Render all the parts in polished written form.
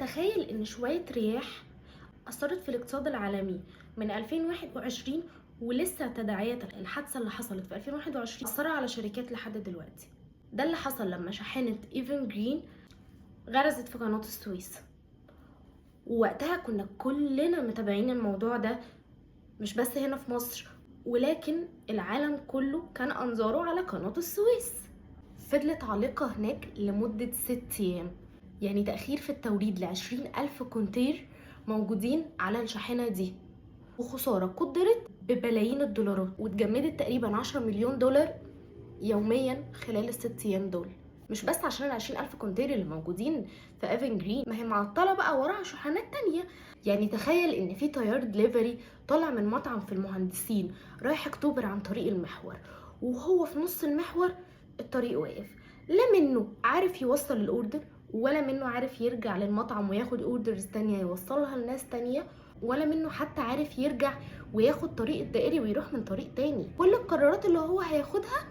تخيل ان شوية رياح أثرت في الاقتصاد العالمي من 2021، ولسه تداعيات الحادثة اللي حصلت في 2021 أثر على شركات لحد دلوقتي. ده اللي حصل لما شاحنة ايفن جرين غرزت في قناة السويس، ووقتها كنا كلنا متابعين الموضوع ده، مش بس هنا في مصر ولكن العالم كله كان أنظاره على قناة السويس. فضلت عالقة هناك لمدة 6 أيام، يعني تأخير في التوريد ل20,000 كونتير موجودين على الشاحنة دي، وخسارة قدرت ببلايين الدولارات، واتجمدت تقريبا 10 مليون دولار يوميا خلال ال6 أيام دول. مش بس عشان ال20,000 كونتير اللي موجودين في ايفن جرين، ما هي معطلة بقى وراها شحنات تانية. يعني تخيل ان في طيار دليفري طالع من مطعم في المهندسين رايح اكتوبر عن طريق المحور، وهو في نص المحور الطريق واقف، لا منه عارف يوصل الاوردر، ولا منه عارف يرجع للمطعم وياخد اوردرز تانية يوصلها لناس تانية، ولا منه حتى عارف يرجع وياخد طريق الدائري ويروح من طريق تاني. كل القرارات اللي هو هياخدها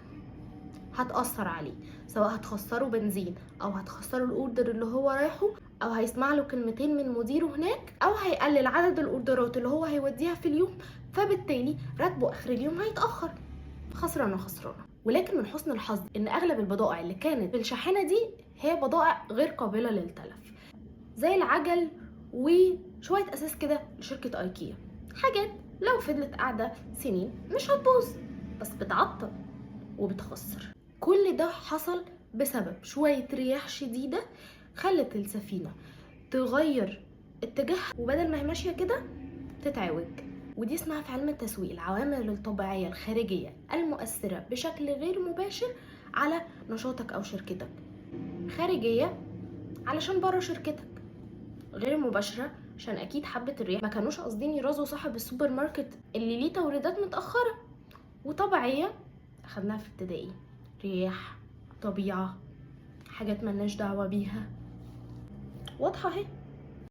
هتأثر عليه، سواء هتخسره بنزين او هتخسره الاوردر اللي هو رايحه، او هيسمع له كلمتين من مديره هناك، او هيقلل عدد الاوردرات اللي هو هيوديها في اليوم، فبالتالي راتبه اخر اليوم هيتأخر. خسرانة خسرانة. ولكن من حسن الحظ ان اغلب البضائع اللي كانت في الشاحنة دي هي بضائع غير قابلة للتلف، زي العجل وشوية اساس كده لشركة ايكيا، حاجات لو فضلت قاعدة سنين مش هتبوظ، بس بتعطل وبتخسر. كل ده حصل بسبب شوية رياح شديدة خلت السفينة تغير اتجاهها، وبدل ما هي ماشية كده تتعوج. ودي اسمها في علم التسويق العوامل الطبيعية الخارجية المؤثرة بشكل غير مباشر على نشاطك أو شركتك. خارجية علشان بره شركتك، غير مباشرة عشان أكيد حبة الرياح ما كانوش قاصدين يرازوا صاحب السوبر ماركت اللي ليه توريدات متأخرة. وطبيعية أخدناها في ابتدائي، رياح، طبيعة، حاجات ملناش دعوة بيها، واضحة اهي.